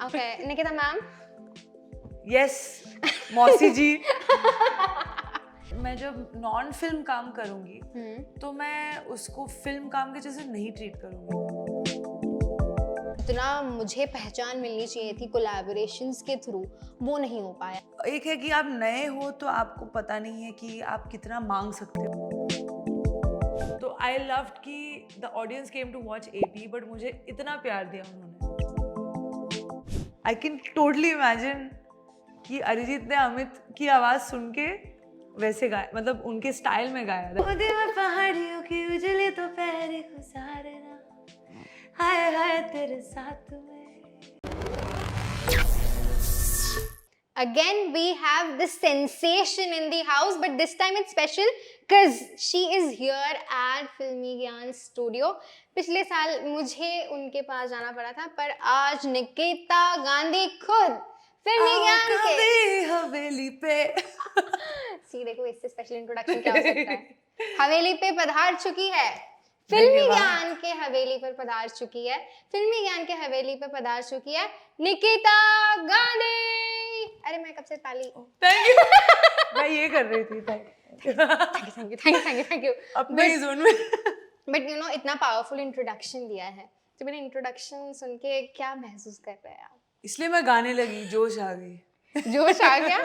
Okay, Nikita ma'am. Yes मौसी जी मैं जब नॉन फिल्म काम करूंगी तो मैं उसको फिल्म काम के जैसे नहीं ट्रीट करूंगी। इतना मुझे पहचान मिलनी चाहिए थी कोलैबोरेशंस के थ्रू, वो नहीं हो पाया। एक है कि आप नए हो तो आपको पता नहीं है कि आप कितना मांग सकते हो। तो आई लव्ड कि the audience came to watch AP, but मुझे इतना प्यार दिया उन्होंने। आई कैन टोटली इमेजिन कि अरिजीत ने अमित की आवाज सुन के वैसे गाया, मतलब उनके स्टाइल में गाया था। पहाड़ियों की उजली तो पैर गुजारना, हाय हाय तेरे साथ में। Again, we have this sensation in the house, but this time it's special because she is here at Filmi Gyan Studio. पिछले साल मुझे उनके पास जाना पड़ा था, पर आज निकिता गांधी खुद फिल्मी ज्ञान के हवेली पे सी देखो, इससे स्पेशल इंट्रोडक्शन क्या हो सकता है। हवेली पे पधार चुकी है, फिल्मी ज्ञान के हवेली पर पधार चुकी है, फिल्मी ज्ञान के हवेली पर पधार चुकी है निकिता गांधी। अरे मैं कब से ताली थैंक यू मैं ये कर रही थी। थैंक यू अपने ही जोन में। बट यू नो, इतना पावरफुल इंट्रोडक्शन दिया है, तो मेरा इंट्रोडक्शन सुन के क्या महसूस कर रहे हैं आप? इसलिए मैं गाने लगी, जोश आ गई। जोश आ गया।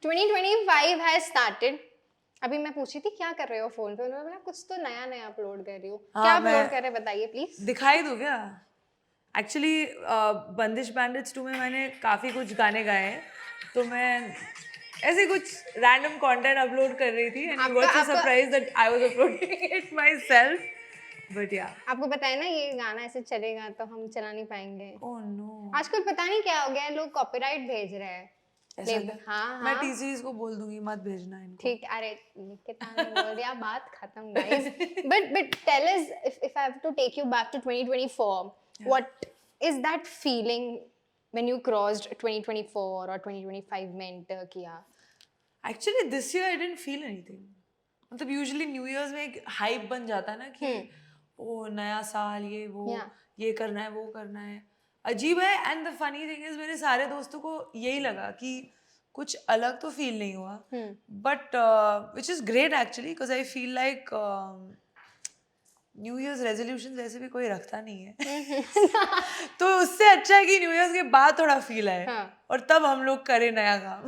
2025 हैज स्टार्टेड। अभी मैं पूछी थी क्या कर रहे हो फोन पे, उन्होंने बोला कुछ तो नया नया अपलोड कर रही हो। क्या अपलोड कर रहे बताइए प्लीज। दिखाई दो क्या? एक्चुअली बंदिश बैंडिट्स 2 में मैंने काफ़ी कुछ गाने गाए हैं, तो मैं ऐसे कुछ रैंडम कंटेंट अपलोड कर रही थी and you were so surprised that I was uploading it my self. But या आपको पता है ना ये गाना ऐसे चलेगा तो हम चला नहीं पाएंगे। ओह नो, आजकल पता नहीं क्या हो गया है, लोग कॉपीराइट भेज रहे हैं। हाँ मैं टी-सीरीज को बोल दूंगी मत भेजना इनको। ठीक, अरे निकिता ने बोल दिया, बात खत्म guys. But tell us, if I have to take you back to 2024, what is that feeling when you crossed 2024 और 2025 में enter किया? Actually this year I didn't feel anything. मतलब यूजुअली न्यू ईयर्स में एक हाइप बन जाता है ना कि ओ नया साल, ये वो ये करना है वो करना है, अजीब है। And the funny thing is मेरे सारे दोस्तों को यही लगा कि कुछ अलग तो फील नहीं हुआ, but which is great actually because I feel like new years resolution वैसे भी कोई रखता नहीं है। तो उससे अच्छा है कि न्यू ईयर्स के बाद थोड़ा फील आए और तब हम लोग करें नया काम।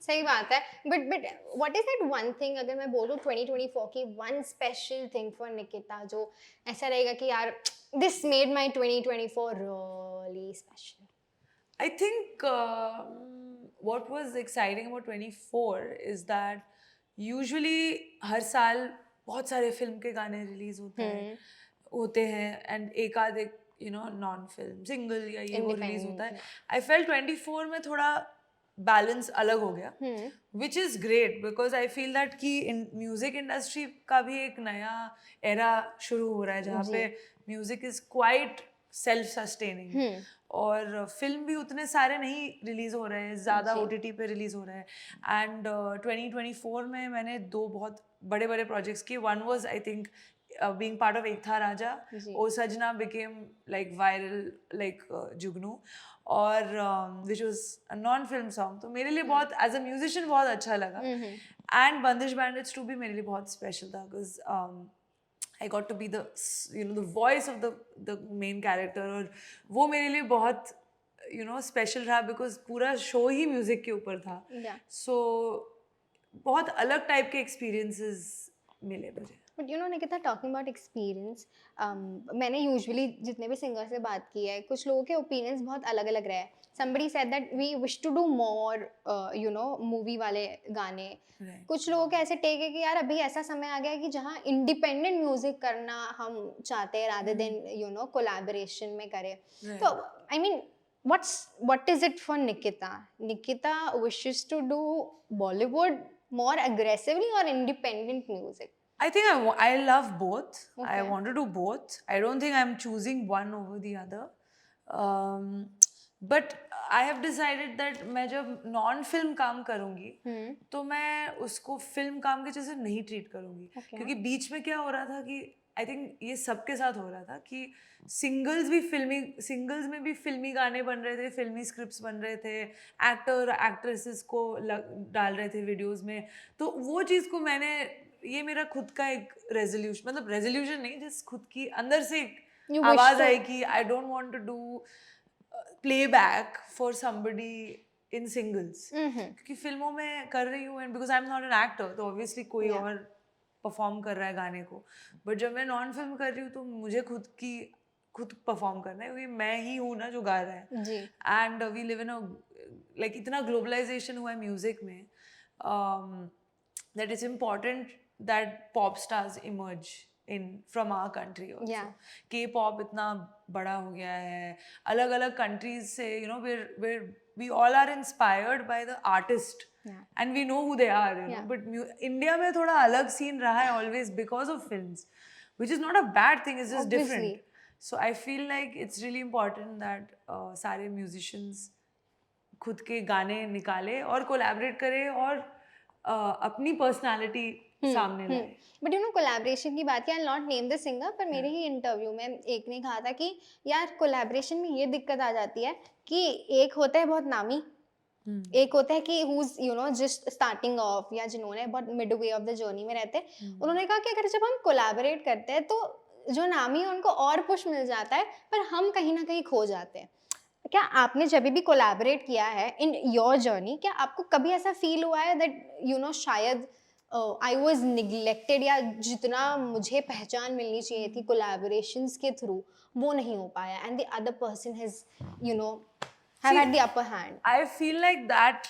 सही बात है। But what is that one thing, अगर मैं बोलूं 2024 की one special thing for Nikita, जो ऐसा रहेगा कि यार this made my 2024 really special? I think what was exciting about 24 is that usually हर साल बहुत सारे फिल्म के गाने रिलीज होते हैं एंड एक आध एक नॉन फिल्म सिंगल या ये वो रिलीज होता है। आई फेल्ट 24 में थोड़ा बैलेंस अलग हो गया, which is great because I feel that कि म्यूजिक इंडस्ट्री का भी एक नया एरा शुरू हो रहा है जहाँ पे music is quite self sustaining, और फिल्म भी उतने सारे नहीं रिलीज हो रहे हैं, ज़्यादा OTT पे रिलीज हो रहे हैं। एंड 2024 में मैंने 2 बहुत बड़े बड़े प्रोजेक्ट्स किए। One was I think being part of Ek Tha Raja, O Sajna became like viral like Jugnu, और which was a non-film song, तो मेरे लिए बहुत as a musician बहुत अच्छा लगा। and Bandish Bandits 2 भी मेरे लिए बहुत special था because I got to be the the voice of the main character, और वो मेरे लिए बहुत special रहा because पूरा शो ही म्यूजिक के ऊपर था। so बहुत अलग टाइप के experiences मिले मुझे। But you know Nikita, talking about experience, मैंने यूजुअली जितने भी सिंगर से बात की है, कुछ लोगों के ओपिनियंस बहुत अलग अलग रहे हैं। Somebody said that we wish to do more movie वाले गाने। कुछ लोगों के ऐसे टेक है कि यार अभी ऐसा समय आ गया है कि जहाँ इंडिपेंडेंट म्यूजिक करना हम चाहते हैं रादर देन कोलैबोरेशन में करें। तो I mean what is it for Nikita? Nikita wishes to do Bollywood more aggressively or independent music? I think I love both. Okay. I want to do both. I don't think I'm choosing one over the other. But I have decided that मैं जब non film काम करूँगी तो मैं उसको film काम के जैसे नहीं ट्रीट करूँगी, क्योंकि बीच में क्या हो रहा था कि आई थिंक ये सबके साथ हो रहा था कि सिंगल्स में भी फिल्मी गाने बन रहे थे, फिल्मी स्क्रिप्ट्स बन रहे थे, एक्टर एक्ट्रेसेस को डाल रहे थे वीडियोस में. तो वो चीज़ को ये मेरा खुद का एक रेजोल्यूशन, मतलब रेजोल्यूशन नहीं, जिस खुद की अंदर से You wish आवाज़ to- आई कि I don't want to do playback for somebody in singles. क्योंकि फिल्मों में कर रही हूँ, and because I am not an actor, तो ऑब्वियसली कोई Yeah. और परफॉर्म कर रहा है गाने को. बट जब मैं नॉन फिल्म कर रही हूँ तो मुझे खुद परफॉर्म करना है, क्योंकि मैं ही हूँ ना जो गा रहा है. जी. And we live in a like इतना ग्लोबलाइजेशन हुआ है म्यूजिक में, that it's important that pop stars emerge in from our country also. Yeah. के पॉप इतना बड़ा हो गया है अलग अलग कंट्रीज से, you know, we all are inspired by the artist. Yeah. And we know who they are, you know. Yeah. But India में थोड़ा अलग scene रहा है always because of films, which is not a bad thing, it's just Obviously. different. So I feel like it's really important that सारे musicians खुद के गाने निकाले और collaborate करें और अपनी personality सामने लाए. बट यू नो कोलैबोरेशन की बात की, आई नॉट नेम द सिंगर, पर मेरे ही इंटरव्यू में एक ने कहा था कि यार कोलैबोरेशन में ये दिक्कत आ जाती है कि एक होता है बहुत नामी, एक होता है कि who is you know just starting of, या जिन्होंने बहुत mid way of the journey में रहते हैं. उन्होंने कहा कि अगर जब हम कोलैबोरेट करते हैं तो जो नामी है उनको और पुश मिल जाता है, पर हम कहीं ना कहीं खो जाते हैं. क्या आपने जब भी कोलैबोरेट किया है इन योर जर्नी, क्या आपको कभी ऐसा फील हुआ है दैट यू नो शायद आई वॉज निगलेक्टेड, या जितना मुझे पहचान मिलनी चाहिए थी कोलैबोरेशंस के थ्रू वो नहीं हो पाया, and the other person has you know have had the upper hand? I feel like that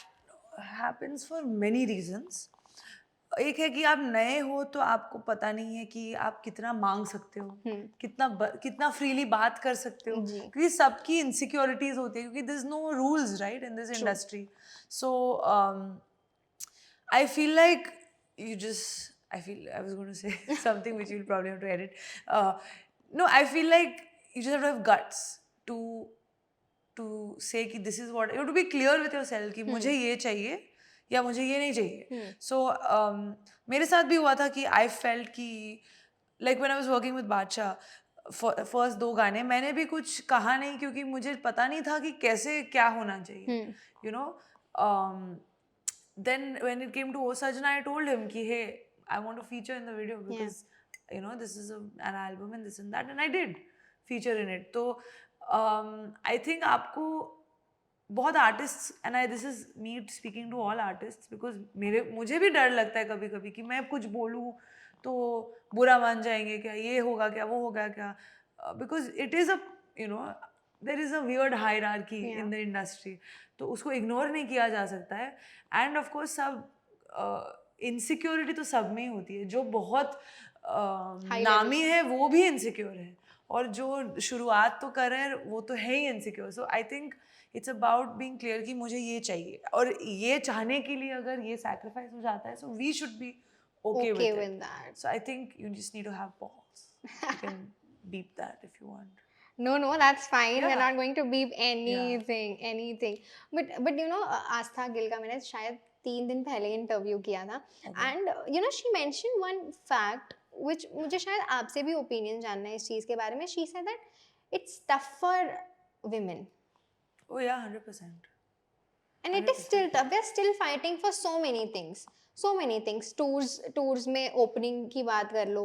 happens for many reasons. एक है कि आप नए हो तो आपको पता नहीं है कि आप कितना मांग सकते हो, कितना फ्रीली बात कर सकते हो, क्योंकि सबकी इनसिक्योरिटीज होती है, क्योंकि there is no rules right in this industry. So I feel like I was going to say something which you'll probably have to edit. No, I feel like you just have to have guts to say कि this is what you have to be clear with yourself कि मुझे ये चाहिए या मुझे ये नहीं चाहिए. So मेरे साथ भी हुआ था कि I felt कि like when I was working with बादशाह, फर्स्ट 2 गाने मैंने भी कुछ कहा नहीं, क्योंकि मुझे पता नहीं था कि कैसे क्या होना चाहिए, you know. Then when it came to O Sajna, I told him कि hey, I want to feature in the video because you know this is an album and this and that, and I did feature in it. So I think आपको बहुत artists, and this is me speaking to all artists, because मुझे भी डर लगता है कभी कभी कि मैं कुछ बोलूँ तो बुरा मान जाएंगे क्या, ये होगा क्या, वो होगा क्या, because it is a you know there is a weird hierarchy in the industry, तो उसको इग्नोर नहीं किया जा सकता है. एंड ऑफ कोर्स सब इनसिक्योरिटी तो सब में ही होती है, जो बहुत नामी है वो भी इनसिक्योर है, और जो शुरुआत तो कर रहे हैं वो तो है ही insecure. So I think it's about being clear कि मुझे ये चाहिए, और ये चाहने के लिए अगर ये सैक्रिफाइस हो जाता है, so we should be okay with that. So I think you just need to have balls. You can beep that if you want. No, that's fine. Yeah. We're not going to beep anything. But you know, आस्था गिल का मैंने शायद 3 दिन पहले interview किया था, and you know she mentioned one fact which मुझे शायद आपसे भी ओपिनियन जानना है इस चीज़ के बारे में. She said that it's tough for women. Oh yeah, 100%. And it is still tough. They're still fighting for so many things. Tours में opening की बात कर लो,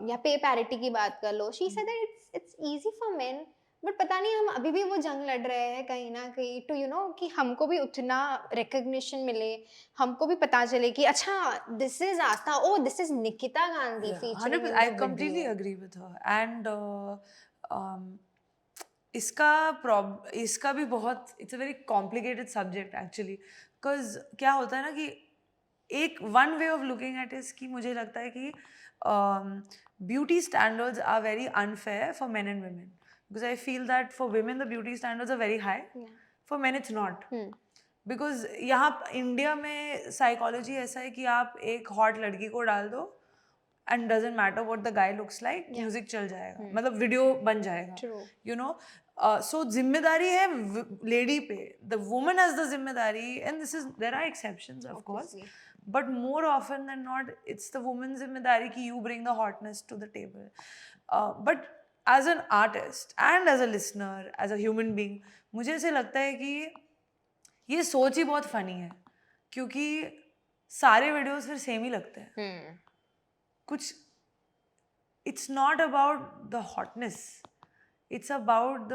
या पे पैरिटी की बात कर लो. She said that it's easy for men, but पता नहीं हम अभी भी वो जंग लड़ रहे हैं कहीं ना कहीं to you know कि हमको भी उतना recognition मिले, हमको भी पता चले कि अच्छा this is Aastha, oh this is Nikita Gandhi featuring in the I completely agree with her. And इसका भी बहुत it's a very complicated subject actually, because क्या होता है ना कि एक one way of looking at is कि मुझे लगता है कि beauty standards are very unfair for men and women, because I feel that for women the beauty standards are very high, for men it's not. because यहाँ India में psychology ऐसा है कि आप एक हॉट लड़की को डाल दो and doesn't matter what the guy looks like, music चल जाएगा, मतलब वीडियो बन जाएगा, you know. So जिम्मेदारी है लेडी पे, the woman has the जिम्मेदारी, and there are exceptions of course, but more often than not, it's the woman's जिम्मेदारी कि you bring the hotness to the table. But as an artist and as a listener, as a human being, मुझे ऐसे लगता है कि ये सोच ही बहुत फनी है, क्योंकि सारे वीडियोस फिर सेम ही लगते हैं. कुछ it's not about the hotness, it's about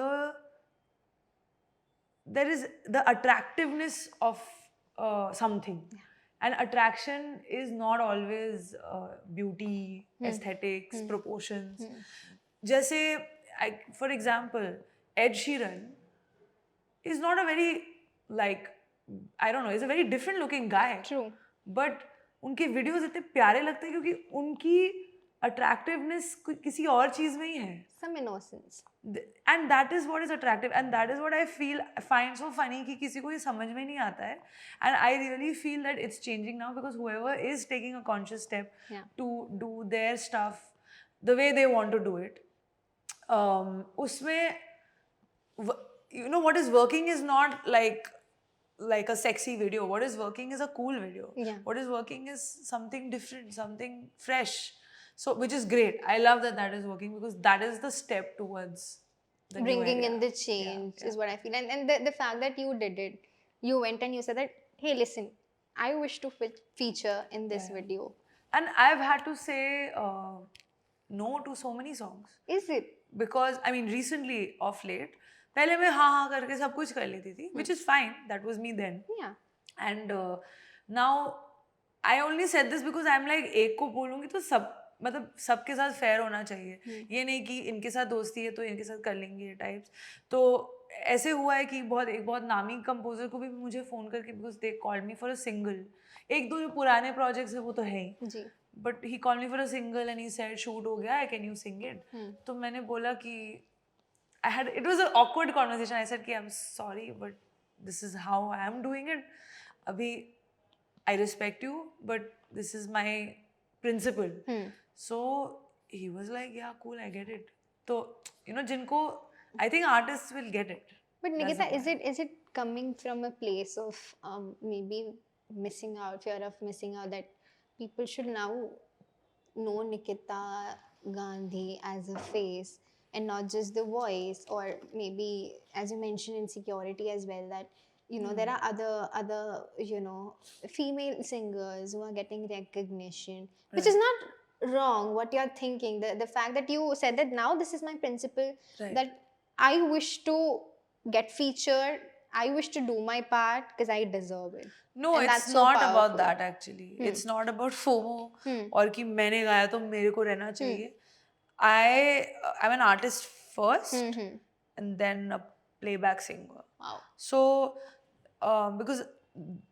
there is the attractiveness of something. And attraction is not always beauty, aesthetics, proportions. जैसे for example, Ed Sheeran is not a very, like, I don't know, he's a very different looking guy. True. But उनके videos इतने प्यारे लगते हैं क्योंकि उनकी attractiveness किसी और चीज में ही है. Some innocence. And that is what is attractive, and that is what I find so funny कि किसी को ये समझ में नहीं आता है. And I really feel that it's changing now, because whoever is taking a conscious step to do their stuff the way they want to do it, उसमें you know what is working is not like a sexy video. What is working is a cool video. What is working is something different, something fresh. So, which is great. I love that is working, because that is the step towards the bringing in the change is what I feel. And the fact that you did it, you went and you said that, hey, listen, I wish to feature in this video. And I've had to say no to so many songs. Is it? Because, I mean, recently, of late, पहले मैं हाँ करके सब कुछ कर लेती थी, which is fine. That was me then. Yeah. And now, I only said this because I'm like, एक को बोलूँगी तो सब, मतलब सबके साथ फेयर होना चाहिए. ये नहीं कि इनके साथ दोस्ती है तो इनके साथ कर लेंगे टाइप्स. तो ऐसे हुआ है कि एक बहुत नामी कंपोजर को भी मुझे फ़ोन करके, because they called me for a single. एक दो जो पुराने प्रोजेक्ट्स है वो तो है ही, but he called me for a single and he said shoot हो गया है, कैन यू सिंग इट. तो मैंने बोला कि it was an awkward conversation. I said कि I'm sorry, but this is how I am doing it. अभी I respect you, but this is my principle. So he was like, yeah, cool, I get it. So, you know, जिनको, I think artists will get it. But Nikita, is it coming from a place of maybe missing out, fear of missing out, that people should now know Nikita Gandhi as a face and not just the voice, or maybe, as you mentioned, insecurity as well, that you know there are other you know female singers who are getting recognition, which is not wrong. What you're thinking, the fact that you said that now this is my principle, that I wish to get featured, I wish to do my part because I deserve it. No, and it's not about that actually. It's not about FOMO or कि मैंने गाया तो मेरे को रहना चाहिए. I'm an artist first and then a playback singer. Wow. So because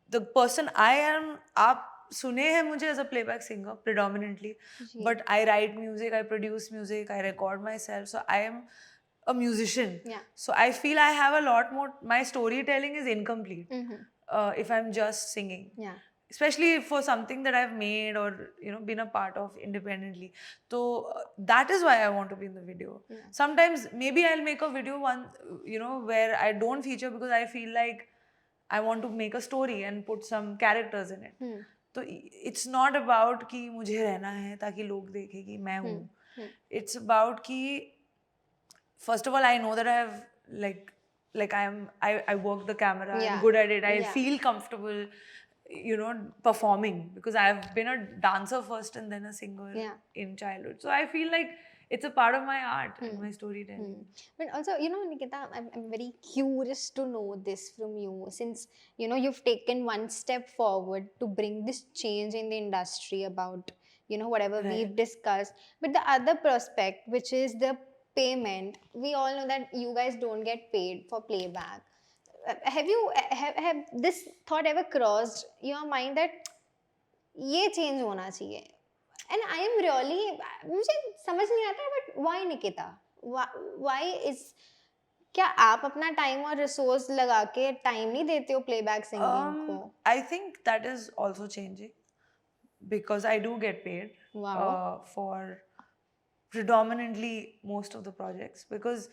the person I am, आप सुने हैं मुझे as a playback singer predominantly, but I write music, I produce music, I record myself, so I am a musician. So I feel I have a lot more, my storytelling is incomplete if I'm just singing. Especially for something that I've made or, you know, been a part of independently. So that is why I want to be in the video. Sometimes maybe I'll make a video you know, where I don't feature because I feel like I want to make a story and put some characters in it. So it's not about कि मुझे रहना है ताकि लोग देखें कि मैं हूँ. It's about कि first of all, I know that I have I work the camera, I'm good at it, I feel comfortable, you know, performing, because I've been a dancer first and then a singer in childhood. So I feel like it's a part of my art and my storytelling. But also, you know, Nikita, I'm very curious to know this from you, since, you know, you've taken one step forward to bring this change in the industry about, you know, whatever we've discussed. But the other prospect, which is the payment, we all know that you guys don't get paid for playback. Have this thought ever crossed your mind that ये change होना चाहिए? And I am really, मुझे समझ नहीं आता, but why Nikita? Why is, क्या आप अपना time और resource लगा के time नहीं देते हो playback singing को? I think that is also changing, because I do get paid for predominantly most of the projects, because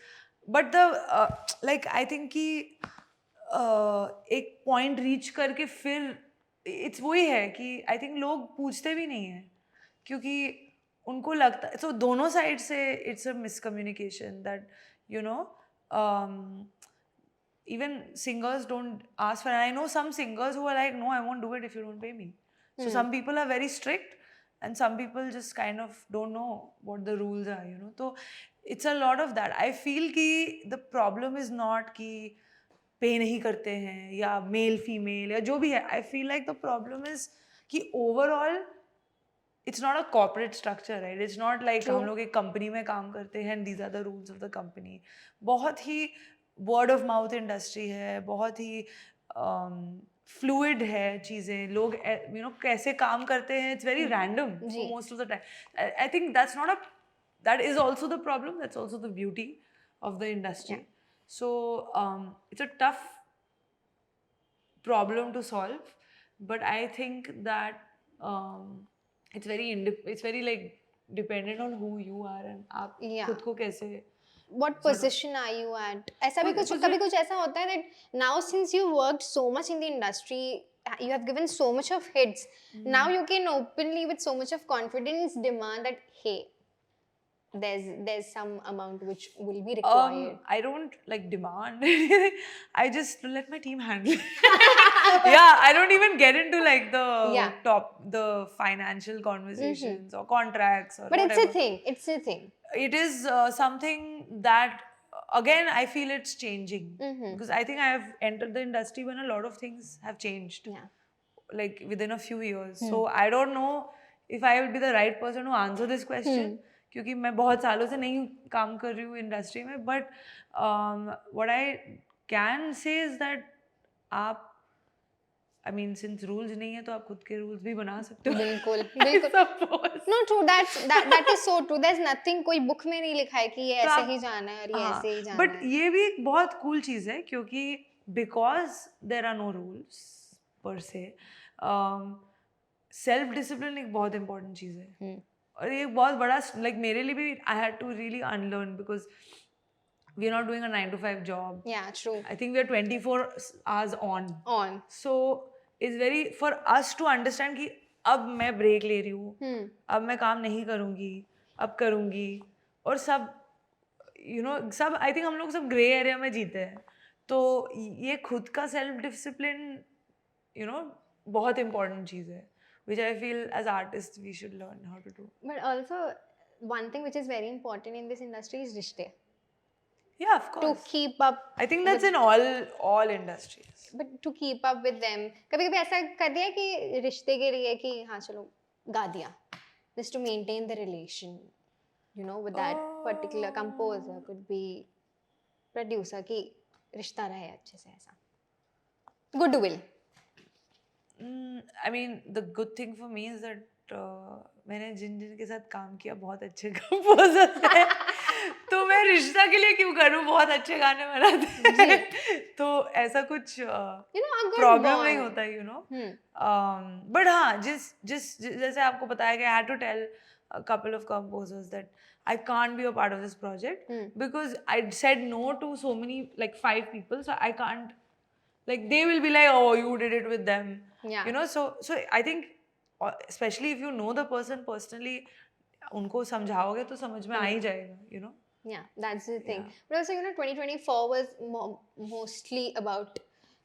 but the like I think कि एक point reach करके फिर इट्स वही है कि आई थिंक लोग पूछते भी नहीं हैं क्योंकि उनको लगता है, so दोनों साइड से it's a miscommunication that you know even singers don't ask for, and I know some singers who are like, no, I won't do it if you don't pay me. So some people are very strict and some people just kind of don't know what the rules are, you know. So it's a lot of that. I feel ki the problem is not ki पे नहीं करते हैं या male female या जो भी है. I feel like the problem is कि overall it's not a corporate structure, right? It's not like True. हम लोग एक कंपनी में काम करते हैं and these are the rules of the company. बहुत ही वर्ड ऑफ माउथ इंडस्ट्री है, बहुत ही फ्लूइड है चीज़ें, लोग यू नो कैसे काम करते हैं, it's very random for most of the time. I think that's not a, that is also the problem, that's also the beauty of the industry. So it's a tough problem to solve, but I think that it's very like dependent on who you are and आप Yeah. खुद को कैसे What position are you at? ऐसा भी कुछ कभी कुछ ऐसा होता है that now since you worked so much in the industry, you have given so much of hits. Now you can openly with so much of confidence demand that hey, there's some amount which will be required. I don't like demand anything. I just let my team handle it. Yeah, I don't even get into like the financial conversations or contracts or But whatever. It's a thing. It is something that again I feel it's changing because I think I have entered the industry when a lot of things have changed, like within a few years. So I don't know if I will be the right person to answer this question क्योंकि मैं बहुत सालों से नहीं काम कर रही हूँ इंडस्ट्री में. But what I can say is that आप I mean, since rules नहीं है तो आप खुद के rules भी बना सकते हो. बिल्कुल बिल्कुल. No, true. That is so true. There's nothing, कोई बुक में नहीं लिखा है कि ये ऐसे ही जाना है और ये ऐसे ही जाना है. बट ये भी एक बहुत cool चीज़ है क्योंकि because there are no rules per se, self discipline एक बहुत important चीज़ है. और ये बहुत बड़ा like मेरे लिए भी I had to really unlearn because we are not doing a 9 to 5 job. Yeah, true. I think we are 24 hours on. So it's very for us to understand कि अब मैं ब्रेक ले रही हूँ, अब मैं काम नहीं करूँगी, अब करूँगी. और सब you know सब I think हम लोग सब ग्रे एरिया में जीते हैं. तो ये खुद का सेल्फ डिसिप्लिन you know बहुत important चीज़ है, which I feel as artists we should learn how to do. But also one thing which is very important in this industry is रिश्ते. Yeah, of course. To keep up. I think that's in all industries. But to keep up with them. कभी-कभी ऐसा कर दिया कि रिश्ते के लिए कि हाँ चलो गा दिया. Just to maintain the relation, you know, with that particular composer, could be producer, कि रिश्ता रहे अच्छे से ऐसा. Goodwill. I mean, the good thing for me is that मैंने जिन के साथ काम किया बहुत अच्छे कंपोजर्स हैं. तो मैं रिश्ता के लिए क्यों करूँ, बहुत अच्छे गाने बनाते हैं. तो ऐसा कुछ प्रॉब्लम नहीं होता, you know. बट हाँ, जैसे आपको बताया गया, I had to tell a couple of composers that I can't be a part of this project because I said no to so many, like 5 people, so I can't, like they will be like, oh, you did it with them. Yeah. You know, so I think especially if you know the person personally, उनको समझाओगे तो समझ में आ ही जाएगा, you know. Yeah, that's the thing. But also, you know, 2024 was mostly about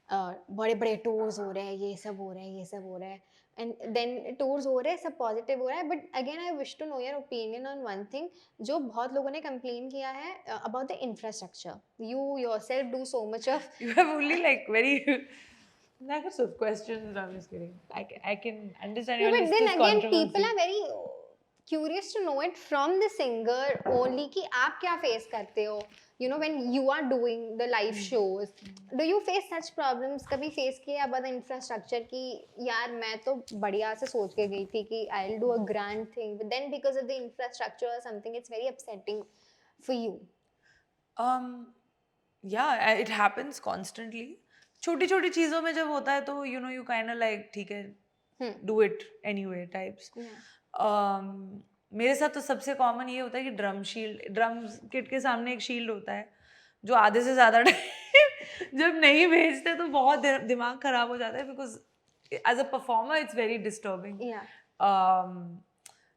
बड़े-बड़े tours हो रहे हैं, ये सब हो रहा है, ये सब हो रहा है. And then tours हो रहे हैं, सब positive हो रहा है. But again, I wish to know your opinion on one thing. जो बहुत लोगों ने complain किया है about the infrastructure. You yourself do so much of. You have only like very negative of questions. I'm just kidding. I can understand your list is But then again, controversy. people are very curious to know it from the singer only कि आप क्या face करते हो. You know, when you are doing the live shows, do you face such problems? कभी face किया about the infrastructure कि यार मैं तो बढ़िया से सोच के गई थी कि I'll do a grand thing, but then because of the infrastructure or something, it's very upsetting for you. Yeah, it happens constantly. छोटी-छोटी चीज़ों में जब होता है तो you know you kind of like ठीक है, do it anyway types. मेरे साथ तो सबसे कॉमन ये होता है कि ड्रम किट के सामने एक शील्ड होता है जो आधे से ज़्यादा जब नहीं भेजते तो बहुत दिमाग खराब हो जाता है because as a performer, it's very disturbing. Yeah.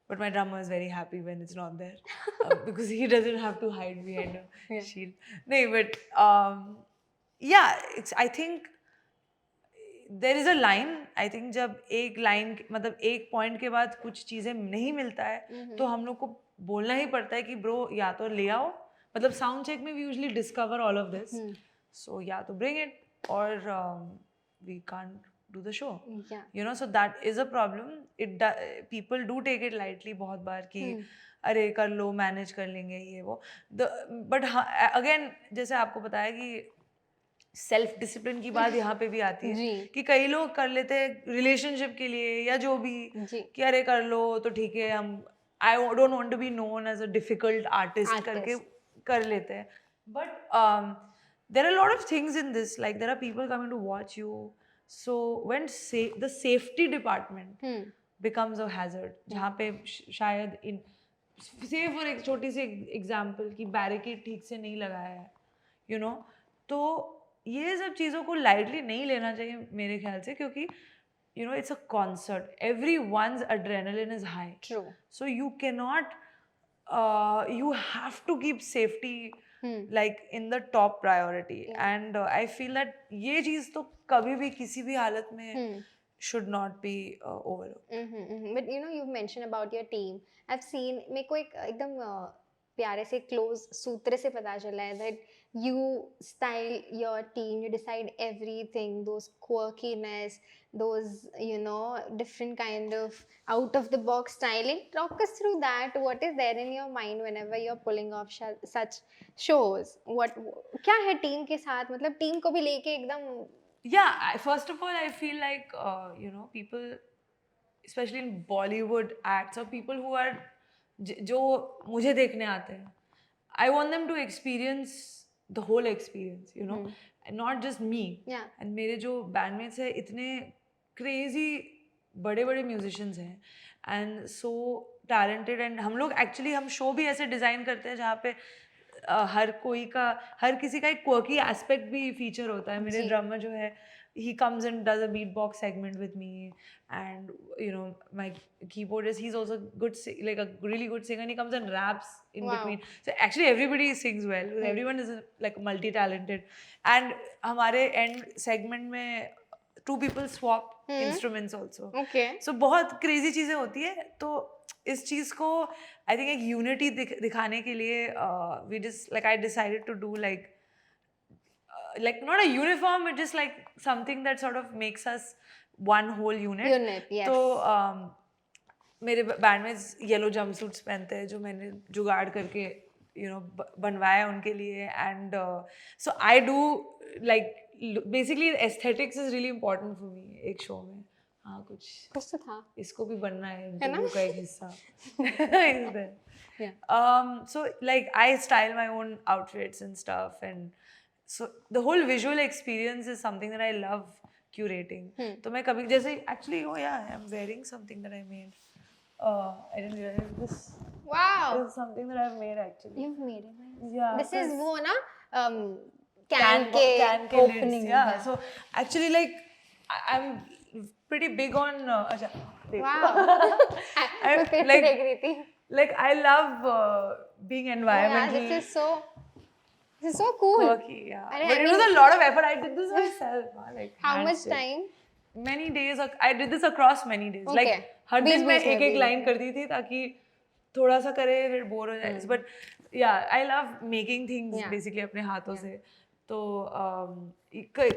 But my drummer is very happy when it's not there because he doesn't have to hide behind a Yeah. shield. No, but yeah, I think there is a line. I think जब एक line मतलब एक point के बाद कुछ चीजें नहीं मिलता है तो हम लोग को बोलना ही पड़ता है कि bro या तो ले आओ, मतलब sound check में we usually discover all of this, so या तो bring it or we can't do the show. Yeah. You know, so that is a problem. People do take it lightly बहुत बार कि अरे कर लो, मैनेज कर लेंगे ये वो. But again जैसे आपको पता है कि सेल्फ डिसिप्लिन की बात यहाँ पे भी आती है कि कई लोग कर लेते हैं रिलेशनशिप के लिए या जो भी कि अरे कर लो तो ठीक है, हम I don't want to be known as a difficult artist करके कर लेते हैं. But there are a lot of things in this, like there are people coming to watch you, so when the safety department becomes a hazard, जहाँ पे शायद इन say for एक छोटी सी example कि बैरिकेड ठीक से नहीं लगाया है, you know, तो ये सब चीज़ों को लाइटली नहीं लेना चाहिए मेरे ख्याल से, क्योंकि you know it's a concert, everyone's adrenaline is high. True. So you cannot you have to keep safety like in the top priority. And I feel that ये चीज़ तो कभी भी किसी भी हालत में should not be overlooked. But you know, you've mentioned about your team. I've seen, मेरे को एक एकदम प्यारे से क्लोज सूत्र से पता चला है that you style your team, you decide everything, those quirkiness, those, you know, different kind of out of the box styling. Talk us through that. What is there in your mind whenever you're pulling off such shows? क्या है team के साथ, मतलब team को भी लेके एकदम. Yeah, first of all, I feel like you know, people, especially in Bollywood acts, or people who are जो मुझे देखने आते हैं, I want them to experience the whole experience, you know, and not just me. Yeah. And मेरे जो bandmates हैं इतने crazy बड़े बड़े musicians हैं and so talented, and हम लोग actually हम show भी ऐसे design करते हैं जहाँ पे हर किसी का एक quirky aspect भी feature होता है. मेरे drummer जो है, he comes and does a beatbox segment with me, and you know, my keyboardist, he's also good, like a really good singer, and he comes and raps in between. So actually everybody sings well. Everyone is like multi-talented, and हमारे end segment में 2 people swap instruments also. Okay. So बहुत crazy चीजें होती है. तो इस चीज को I think एक unity दिखाने के लिए I decided to do like not a uniform, but just like something that sort of makes us one whole unit. Yes. तो मेरे bandmates yellow jumpsuits पहनते हैं जो मैंने जुगाड़ करके you know बनवाया उनके लिए, and so I do like basically aesthetics is really important for me एक show में. हाँ, कुछ तो था, इसको भी बनना है इंटरव्यू का एक हिस्सा. Is there? Yeah. So like I style my own outfits and stuff, and so the whole visual experience is something that I love curating. तो मैं कभी जैसे actually I'm wearing something that I made. I didn't realize this. Wow. This is something that I've made actually. You've made it. Yeah. This is वो ना can ke opening. Lids, yeah. So actually like I'm pretty big on Wow. like I love being environmentally. Yeah, this is so cool. Quirky, yeah. But it was a lot of effort. I did this myself. Like how much time? Many days. I did this across many days. Okay. Like हर दिन मैं एक line करती थी ताकि थोड़ा सा करे फिर bore हो जाए. But yeah, I love making things basically अपने हाथों से. तो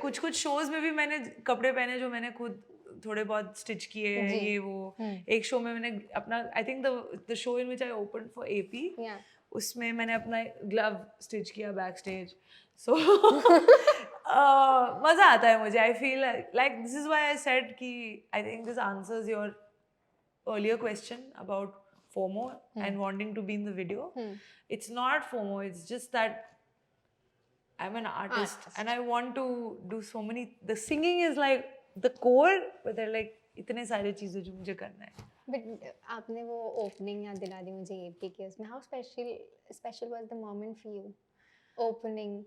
कुछ shows में भी मैंने कपड़े पहने जो मैंने खुद थोड़े बहुत stitch किए हैं ये वो. एक show में मैंने अपना I think the show in which I opened for AP. Yeah. उसमें मैंने अपना glove stitch किया backstage. So मजा आता है मुझे. I feel like this is why I said कि I think this answers your earlier question about FOMO and wanting to be in the video. It's not FOMO. It's just that I'm an artist and I want to do so many. The singing is like the core, but they're like इतने सारे चीजें जो मुझे करना है. But आपने वो opening याद दिला दी मुझे AP के उसमें. How special was the moment for you? Opening.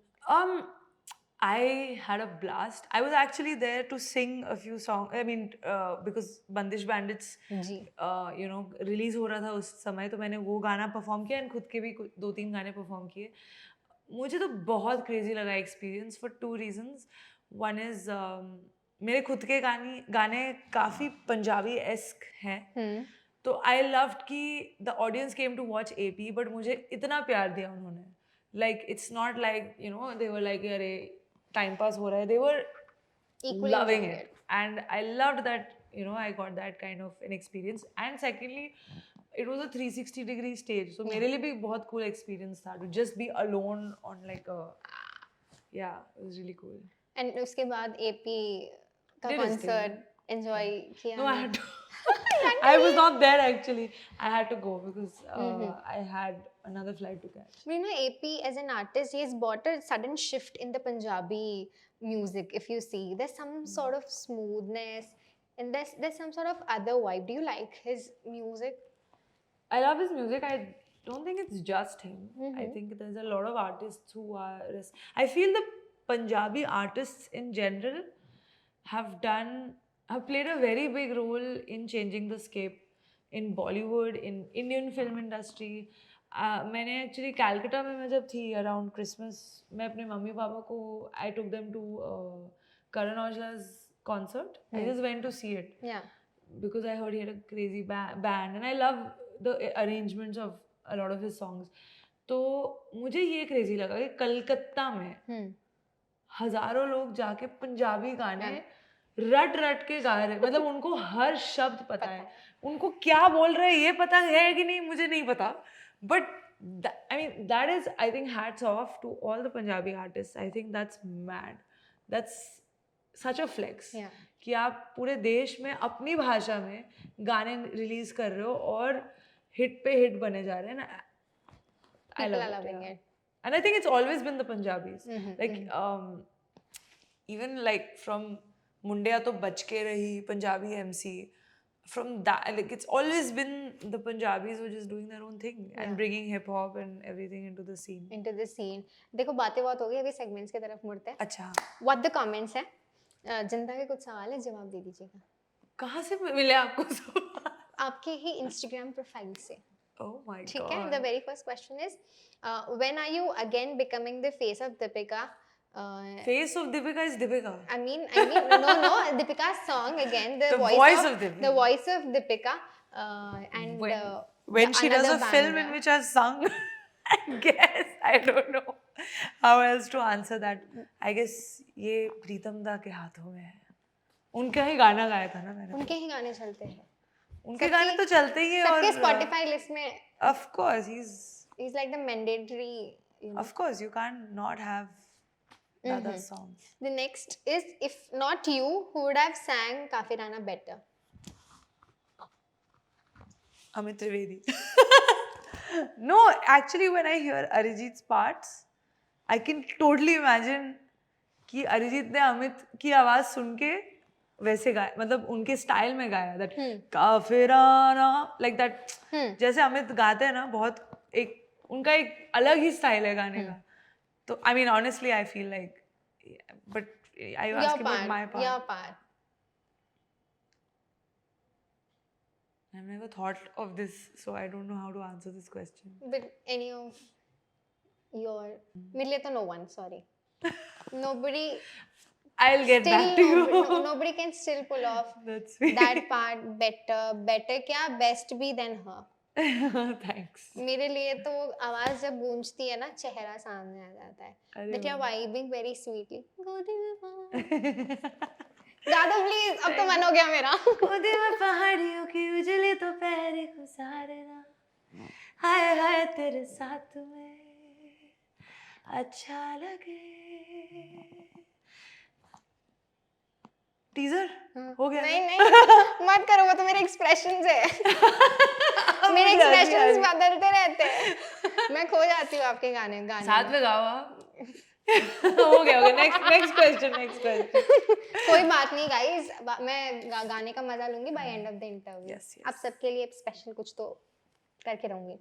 I had a blast. I was actually there to sing a few songs. I mean, because Bandish Bandits, जी रिलीज हो रहा था उस समय, तो मैंने वो गाना परफॉर्म किया एंड खुद के भी 2-3 गाने परफॉर्म किए. मुझे तो बहुत क्रेजी लगा experience for 2 reasons. One is मेरे खुद के गाने काफ़ी पंजाबी एस्क हैं. तो आई लव्ड कि the audience came to watch AP, but मुझे इतना प्यार दिया उन्होंने. Like it's not like they were like अरे टाइम पास हो रहा है. दे वर equally loving enjoying it, and I loved that. I got that kind of an experience. And secondly, it was a 360-degree stage, so मेरे लिए भी बहुत cool experience था to just be alone on like a, yeah, it was really cool. and उसके बाद AP का Did stay. concert enjoy किया No, I नहीं? had to. I was not there actually. I had to go because I had another flight to catch. But AP as an artist, he has brought a sudden shift in the Punjabi music. If you see, there's some sort of smoothness, and there's some sort of other vibe. Do you like his music? I love his music. I don't think it's just him. I think there's a lot of artists who are. I feel the Punjabi artists in general have played a very big role in changing the scape in Bollywood, in Indian film industry. मैंने actually Calcutta में मैं जब थी around Christmas, मैं अपने mummy papa को I took them to Karan Aujla's concert. I just went to see it. Yeah. Because I heard he had a crazy band and I love the arrangements of a lot of his songs. तो मुझे ये crazy लगा कि कलकत्ता में हजारों लोग जाके पंजाबी गाने रट रट के गा रहे, मतलब उनको हर शब्द पता है, उनको क्या बोल रहे हैं ये पता है कि नहीं मुझे नहीं पता, but I mean that is, I think, hats off to all the Punjabi artists. I think that's mad. That's such a flex. Yeah. कि आप पूरे देश में अपनी भाषा में गाने रिलीज कर रहे हो और हिट पे हिट बने जा रहे हैं ना. I People love are it, loving yeah. it. And I think it's always been the Punjabis. Like even like from Mundia to Bach Ke Rahi, Punjabi MC, from that, like it's always been the Punjabis who are just doing their own thing and bringing hip hop and everything into the scene. Into the scene. देखो बातें बहुत हो गई, अभी segments की तरफ मुड़ते हैं. अच्छा, What the comments है? जनता के कुछ सवाल है, जवाब दे दीजिएगा. कहाँ से मिले आपको सवाल? आपके ही Instagram प्रोफाइल से. Oh my god. ठीक है. The very first question is, when are you again becoming the face of Deepika? Face of Deepika is Deepika. I mean, no, Deepika's song again. The voice of Deepika. The voice of Deepika. And when she does a another film banger. in which I've sung, I guess, I don't know how else to answer that. I guess ये प्रीतम दा के हाथों में है. उनका ही गाना गाया था ना मैंने. उनके ही गाने चलते हैं. उनके गाने तो चलते ही हैं. सबके और Spotify list में. Of course, he's like the mandatory. Of course, you can't not have the other songs. The next is, if not you, who would have sang Kafirana better? Amit Trivedi. No, actually, when I hear Arijit's parts, I can totally imagine कि अरिजीत ने अमित की आवाज सुन के वैसे गाया, मतलब उनके style में गाया, दैट काफिराना, लाइक दैट. जैसे अमित गाते हैं ना, बहुत उनका एक अलग ही स्टाइल है गाने का. तो I mean honestly I feel like, but I was asking about my part. Your part. I've never thought of this, so I don't know how to answer this question. But any of your, मेरे लिए तो no one, sorry. Nobody. I'll get back to you. Nobody can still pull off That's sweet. that part better क्या, best भी than her. Thanks. मेरे लिए तो आवाज जब गूंजती है ना, चेहरा सामने आ जाता है. That you're vibing very sweetly. गा दो प्लीज, अब तो मन हो गया मेरा. गोदी में पहाड़ियों की उजली तो पैर गुजारना, हाय हाय तेरे साथ में अच्छा लगे. टीजर हो गया? नहीं मत करो, वो तो मेरे एक्सप्रेशंस है. मेरे एक्सप्रेशंस बदलते रहते हैं, मैं खो जाती हूँ आपके गाने साथ में गाओ आप. हो गया. Next question. कोई बात नहीं गाइस, मैं गाने का मजा लूंगी by end of the interview. आप सबके लिए स्पेशल कुछ तो करके रहूंगी.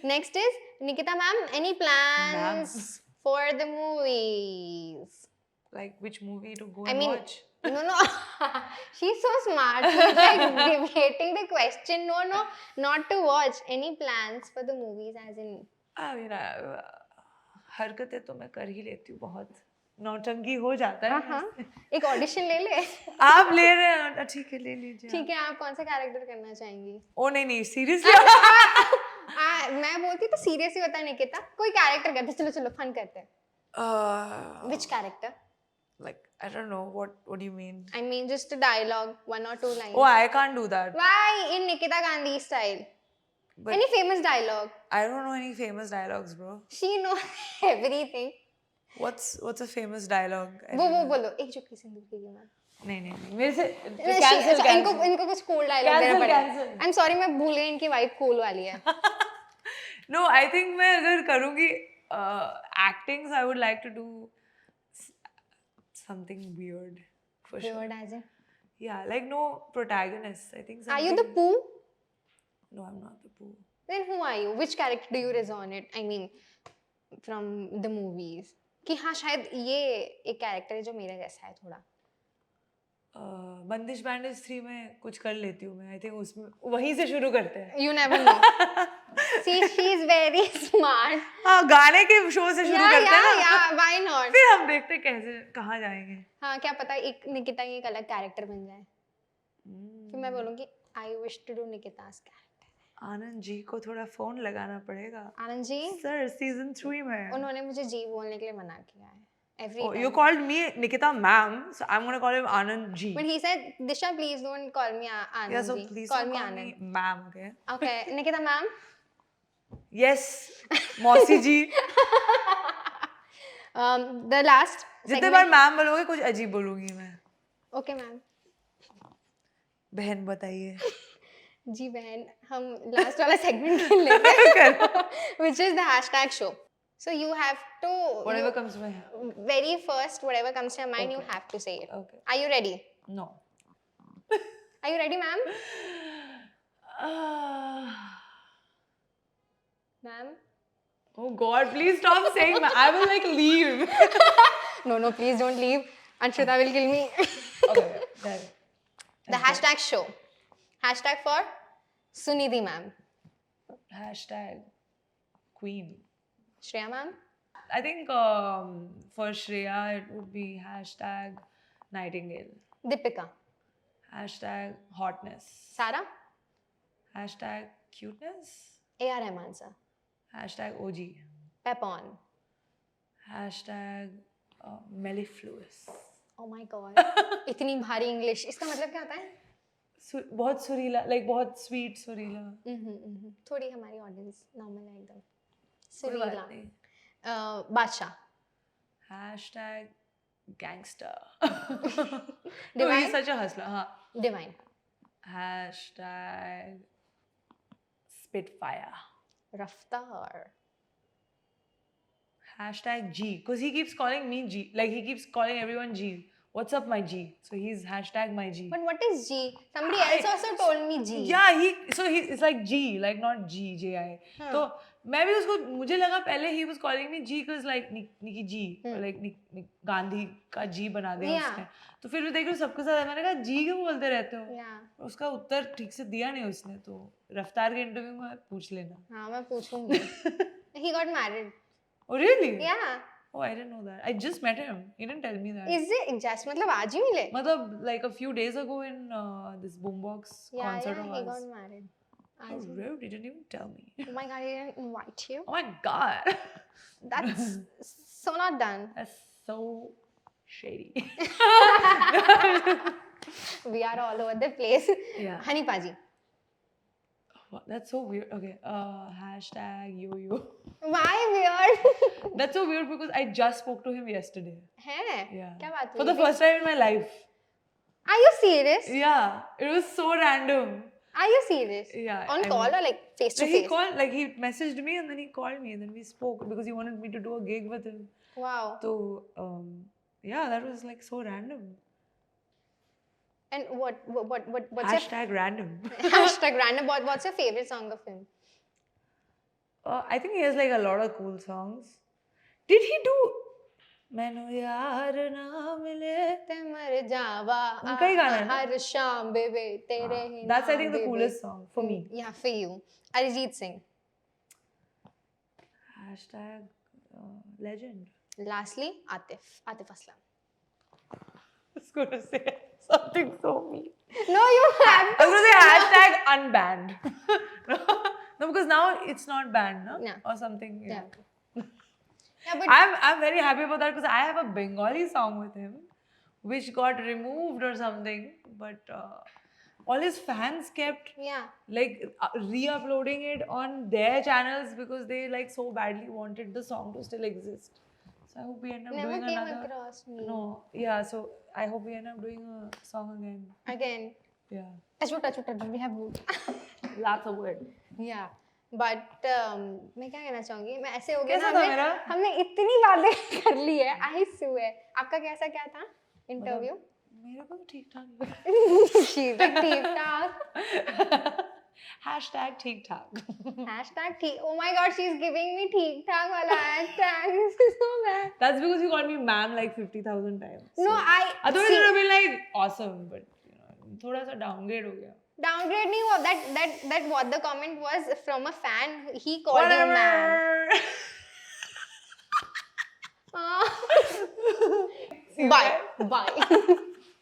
Next is Nikita ma'am, any plans for the movies? Like which movie to go I and mean, watch? no. She's so smart. She's like debating the question. No, not to watch. Any plans for the movies, as in? I mean, हरकतें तो मैं कर ही लेती हूँ बहुत. नौटंकी हो जाता है हाँ मेरे से. एक ऑडिशन ले ले. आप ले रहे हैं, ठीक है ले लीजिए. ठीक है, आप कौन सा कैरेक्टर करना चाहेंगी? ओ नहीं सीरियसली. मैं बोलती तो सीरियस ही होता है निकिता. कोई कैरेक्टर करते, चलो फन करते हैं. Which character? Like I don't know what do you mean? I mean just a dialogue, 1 or 2 lines. Oh, I can't do that. Why in Nikita Gandhi style? But Any famous dialogue? I don't know any famous dialogues, bro. She knows everything. What's a famous dialogue? वो बोलो एक चुटकी सिंदूर की कीमत. नहीं मेरे से cancel. इनको कुछ cool dialogue देना पड़ेगा. cancel. I'm sorry मैं भूल गई इनकी vibe cool वाली है. No, I think मैं अगर करूँगी acting, so I would like to do something weird for sure. Weird as in? Yeah, like no protagonist. I think. Are you the Pooh? No, I'm not the Pooh. Then who are you? Which character do you resonate? I mean, from the movies. कि हाँ शायद ये एक character है जो मेरे जैसा है थोड़ा. बंदिश बैंडिश 3 में कुछ कर लेती हूँ मैं. I think उसमें वहीं से शुरू करते हैं. You never know. See, she's very smart. हाँ गाने के शो से शुरू करते हैं ना. Yeah, why not? फिर हम देखते हैं कैसे कहाँ जाएंगे. हाँ क्या पता एक निकिता की एक अलग कैरेक्टर बन जाए. फिर मैं बोलूँगी I wish to do Nikita's character. Anand ji को थोड़ा फोन लगाना पड़ेगा. आनंद जी सर सीजन 3 में उन्होंने मुझे जी बोलने के लिए मना किया है. Every Oh, time. you called me Nikita ma'am, so I'm gonna call him Anand Ji. But he said, Disha, please don't call me Anand Yeah, so ji. please Call don't me call Anand. me ma'am, okay? Okay, Nikita ma'am. Yes, Mausi ji. The last. जितने बार ma'am बोलोगे कुछ अजीब बोलूंगी मैं. Okay ma'am. बहन बताइए. जी बहन हम last वाला segment खेल लेते हैं. Which is the hashtag show. So you have to. Whatever comes to my head. Very first, whatever comes to your mind, you have to say it. Okay. Are you ready? No. Are you ready, ma'am? Ma'am? Oh God, please stop saying that. I will like leave. No, please don't leave. Anshita will kill me. Okay, done. The hashtag show. Hashtag for Sunidhi ma'am. Hashtag Queen. Shreya ma'am. I think for Shreya it would be hashtag Nightingale. Deepika. Hashtag hotness. Sara. Hashtag cuteness. A.R. Rahman sir. Hashtag OG. Pepon. Hashtag mellifluous. Oh my god. इतनी भारी English. इसका मतलब क्या होता है? बहुत सुरीला, like बहुत sweet सुरीला. थोड़ी हमारी audience normal है एकदम. सुरीला. बादशाह. Hashtag gangster. Divine. No, he's such a hustler. हाँ. Divine. Hashtag Spitfire. Raftar. Hashtag G, because he keeps calling me G. Like he keeps calling everyone G. What's up, my G? So he's hashtag my G. But what is G? Somebody else also told me G. Yeah, it's like G, like not G, J-I. तो मैं भी उसको मुझे लगा पहले he was calling me G because like Nikki G, or like Gandhi का G बना दिया उसने. तो फिर देख रही हूँ सबके साथ मैंने कहा G क्यों बोलते रहते हो? उसका उत्तर ठीक से दिया नहीं उसने, तो रफ्तार के इंटरव्यू में पूछ लेना. हाँ मैं पूछूंगी. He got married. Oh really? Yeah. Oh, I didn't know that. I just met him. He didn't tell me that. Is it just मतलब आज ही मिले? मतलब like a few days ago in this Boombox concert of he got ours. married. How rude! He didn't even tell me. Oh my god, he didn't invite you. Oh my god. That's so not done. That's so shady. We are all over the place. Yeah. Honey Paji. That's so weird. Okay. Hashtag yo-yo. Why weird? That's so weird because I just spoke to him yesterday. है? Yeah. क्या बात For हुई the थी? first time in my life. Are you serious? Yeah. It was so random. Are you serious? Yeah. On call or like face to Like he face? called, like he messaged me and then he called me and then we spoke because he wanted me to do a gig with him. Wow. So yeah, that was like so random. And what's Hashtag random. your hashtag random? What's your favorite song of him? I think he has like a lot of cool songs. Did he do मैनू यार ना मिले. ते मर जावा उनका ही गाना है ना? हर शाम बेबे तेरे ही That's I नाम think the बेबे. coolest song for me. Yeah, for you. Arijit Singh. Hashtag legend. Lastly, Atif Aslam. I was going to say something so mean. No, you have I was going to say hashtag unbanned. No, because now it's not banned, no? Yeah. Or something. Yeah. Yeah, but I'm very happy about that because I have a Bengali song with him, which got removed or something, but all his fans kept yeah. like re-uploading it on their channels because they like so badly wanted the song to still exist. So I hope we end up Never doing came another. across me. No, yeah. So I hope we end up doing a song again. Again. Yeah, touch. We have wood. lots of wood. Yeah. But मैं क्या कहना चाहूँगी मैं ऐसे हो गया कैसा ना था मेरा? हमने इतनी बातें कर ली है आई स्वेयर आपका कैसा क्या था इंटरव्यू मेरे को तो ठीक ठाक लगा. ठीक ठाक Hashtag ठीक ठाक. hashtag ठीक oh my god she's giving me ठीक ठाक वाला hashtag this is so bad That's because you called me ma'am like 50,000 times. no I Otherwise see, it would have been like awesome, but you know, थोड़ा सा downgrade हो गया. downgrade नहीं हुआ that what the comment was from a fan he called you ma'am Whatever. bye